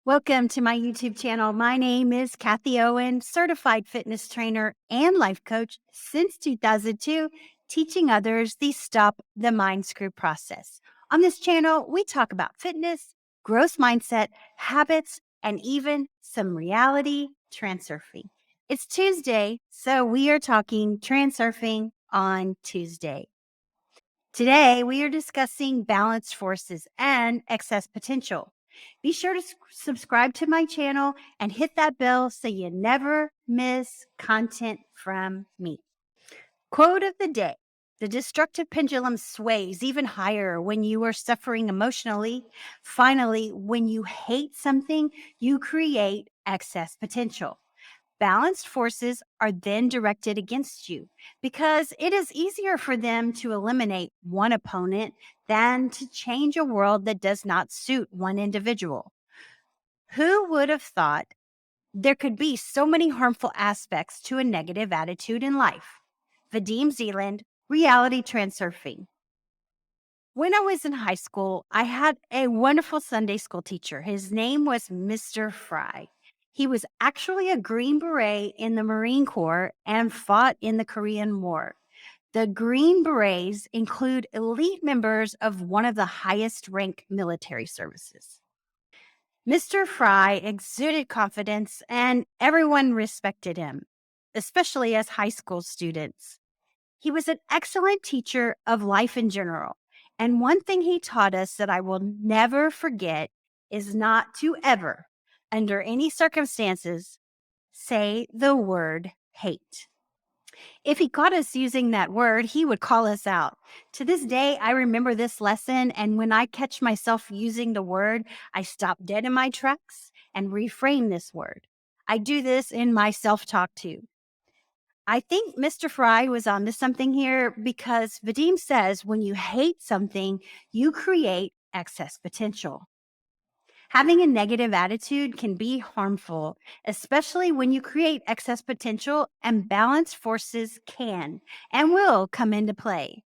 Welcome to my YouTube channel. My name is Kathie Owen, certified fitness trainer and life coach since 2002, teaching others the Stop the Mind Screw process. On this channel, we talk about fitness, growth mindset, habits, and even some reality transurfing. It's Tuesday, so we are talking transurfing on Tuesday. Today, we are discussing balanced forces and excess potential. Be sure to subscribe to my channel and hit that bell so you never miss content from me. Quote of the day: the destructive pendulum sways even higher when you are suffering emotionally. Finally, when you hate something, you create excess potential. Balanced forces are then directed against you because it is easier for them to eliminate one opponent than to change a world that does not suit one individual. Who would have thought there could be so many harmful aspects to a negative attitude in life? Vadim Zealand, Reality Transurfing. When I was in high school, I had a wonderful Sunday school teacher. His name was Mr. Fry. He was actually a Green Beret in the Marine Corps and fought in the Korean War. The Green Berets include elite members of one of the highest ranked military services. Mr. Fry exuded confidence and everyone respected him, especially as high school students. He was an excellent teacher of life in general. And one thing he taught us that I will never forget is not to ever, under any circumstances, say the word hate. If he caught us using that word, he would call us out. To this day, I remember this lesson. And when I catch myself using the word, I stop dead in my tracks and reframe this word. I do this in my self talk too. I think Mr. Fry was onto something here because Vadim says when you hate something, you create excess potential. Having a negative attitude can be harmful, especially when you create excess potential, and balanced forces can and will come into play.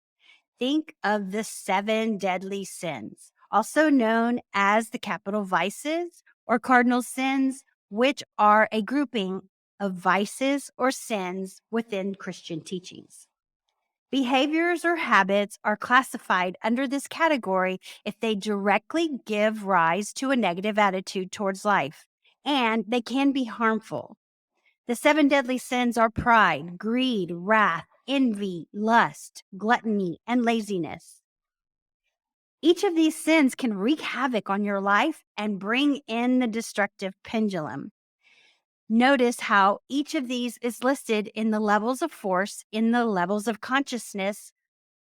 Think of the 7 deadly sins, also known as the capital vices or cardinal sins, which are a grouping of vices or sins within Christian teachings. Behaviors or habits are classified under this category if they directly give rise to a negative attitude towards life, and they can be harmful. The 7 deadly sins are pride, greed, wrath, envy, lust, gluttony, and laziness. Each of these sins can wreak havoc on your life and bring in the destructive pendulum. Notice how each of these is listed in the levels of force in the levels of consciousness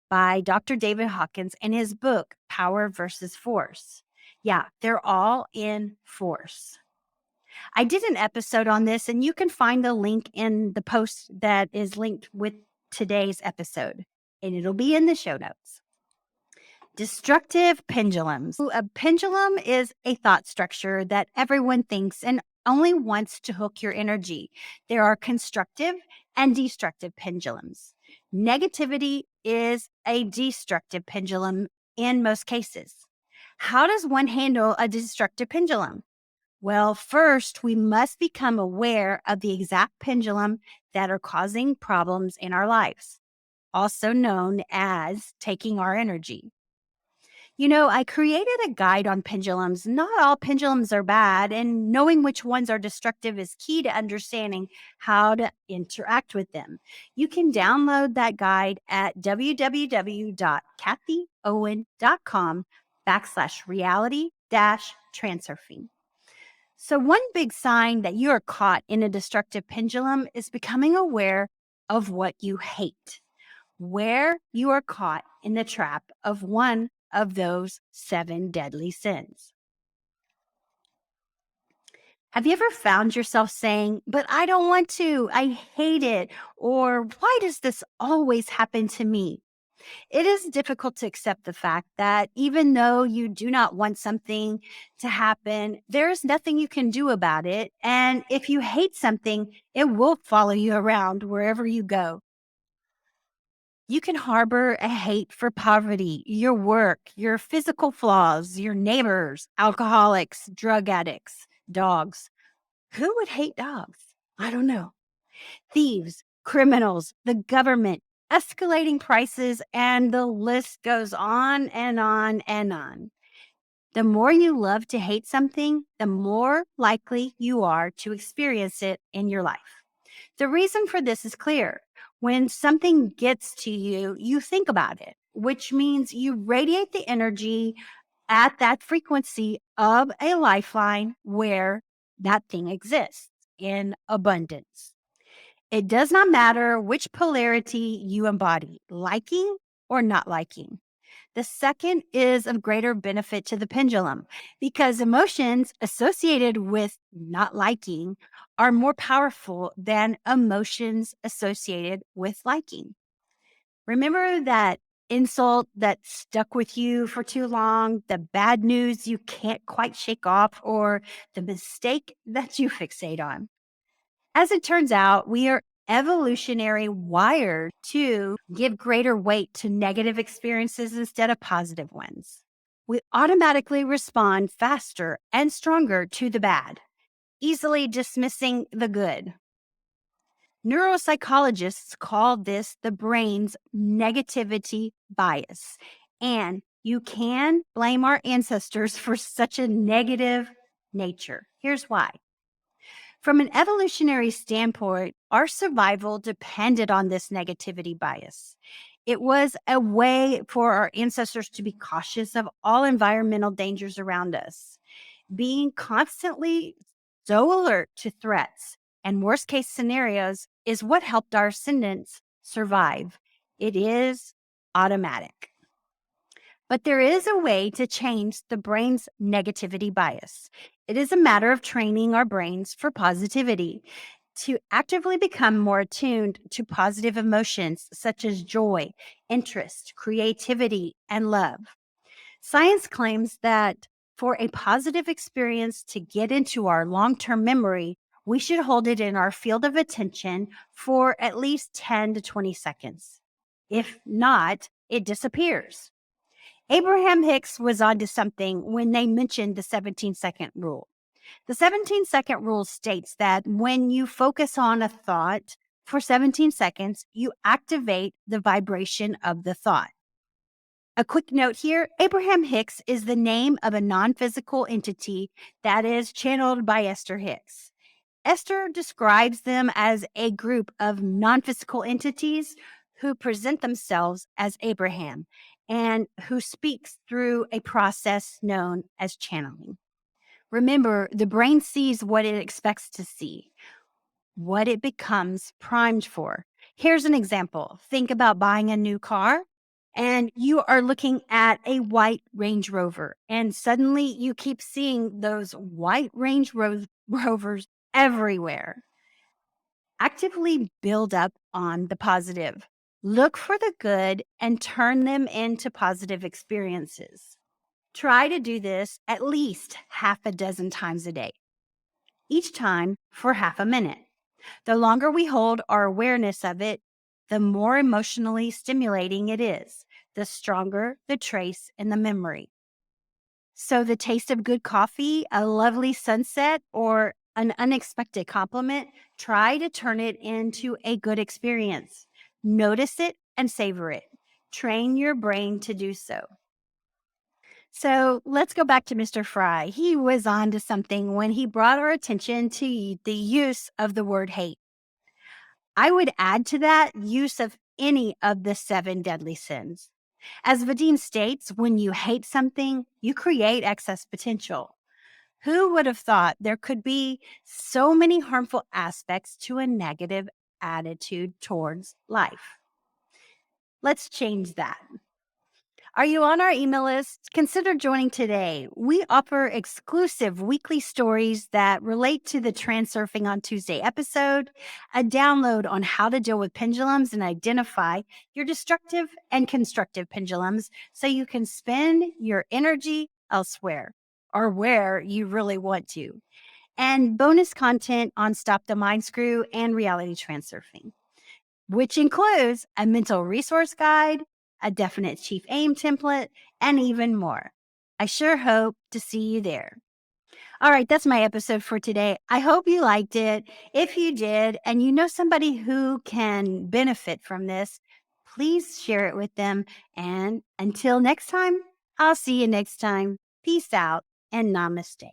by Dr. David Hawkins in his book, Power versus Force. Yeah, they're all in force. I did an episode on this, and you can find the link in the post that is linked with today's episode, and it'll be in the show notes. Destructive pendulums. A pendulum is a thought structure that everyone thinks and only wants to hook your energy. There are constructive and destructive pendulums. Negativity is a destructive pendulum in most cases. How does one handle a destructive pendulum? Well, first, we must become aware of the exact pendulum that are causing problems in our lives, also known as taking our energy. I created a guide on pendulums. Not all pendulums are bad, and knowing which ones are destructive is key to understanding how to interact with them. You can download that guide at www.kathieowen.com/reality-transurfing. So one big sign that you are caught in a destructive pendulum is becoming aware of what you hate, where you are caught in the trap of one of those 7 deadly sins. Have you ever found yourself saying, "But I don't want to, I hate it," or "Why does this always happen to me?" It is difficult to accept the fact that even though you do not want something to happen, there is nothing you can do about it. And if you hate something, it will follow you around wherever you go. You can harbor a hate for poverty, your work, your physical flaws, your neighbors, alcoholics, drug addicts, Dogs. Who would hate dogs? I don't know. Thieves, criminals, the government, escalating prices, and the list goes on and on and on. The more you love to hate something, the more likely you are to experience it in your life. The reason for this is clear. When something gets to you, you think about it, which means you radiate the energy at that frequency of a lifeline where that thing exists in abundance. It does not matter which polarity you embody, liking or not liking. The second is of greater benefit to the pendulum because emotions associated with not liking are more powerful than emotions associated with liking. Remember that insult that stuck with you for too long, the bad news you can't quite shake off, or the mistake that you fixate on. As it turns out, we are evolutionary wired to give greater weight to negative experiences instead of positive ones. We automatically respond faster and stronger to the bad, easily dismissing the good. Neuropsychologists call this the brain's negativity bias. And you can blame our ancestors for such a negative nature. Here's why. From an evolutionary standpoint, our survival depended on this negativity bias. It was a way for our ancestors to be cautious of all environmental dangers around us. Being constantly so alert to threats and worst case scenarios is what helped our descendants survive. It is automatic. But there is a way to change the brain's negativity bias. It is a matter of training our brains for positivity to actively become more attuned to positive emotions such as joy, interest, creativity, and love. Science claims that for a positive experience to get into our long term memory, we should hold it in our field of attention for at least 10 to 20 seconds. If not, it disappears. Abraham Hicks was onto something when they mentioned the 17-second rule. The 17-second rule states that when you focus on a thought for 17 seconds, you activate the vibration of the thought. A quick note here, Abraham Hicks is the name of a non-physical entity that is channeled by Esther Hicks. Esther describes them as a group of non-physical entities who present themselves as Abraham and who speaks through a process known as channeling. Remember, the brain sees what it expects to see, what it becomes primed for. Here's an example. Think about buying a new car and you are looking at a white Range Rover, and suddenly you keep seeing those white Rovers everywhere. Actively build up on the positive. Look for the good and turn them into positive experiences. Try to do this at least half a dozen times a day, each time for half a minute. The longer we hold our awareness of it, the more emotionally stimulating it is, the stronger the trace in the memory. So the taste of good coffee, a lovely sunset, or an unexpected compliment, try to turn it into a good experience. Notice it and savor it. Train your brain to do so. So let's go back to Mr. Fry. He was on to something when he brought our attention to the use of the word hate. I would add to that use of any of the 7 deadly sins. As Vadim states, when you hate something, you create excess potential. Who would have thought there could be so many harmful aspects to a negative attitude towards life? Let's change that. Are you on our email list? Consider joining today. We offer exclusive weekly stories that relate to the Transurfing on Tuesday episode, a download on how to deal with pendulums and identify your destructive and constructive pendulums so you can spend your energy elsewhere or where you really want to, and bonus content on Stop the Mind Screw and reality transurfing, which includes a mental resource guide, a definite chief aim template, and even more. I sure hope to see you there. All right, that's my episode for today. I hope you liked it. If you did, and you know somebody who can benefit from this, please share it with them. And until next time, I'll see you next time. Peace out and namaste.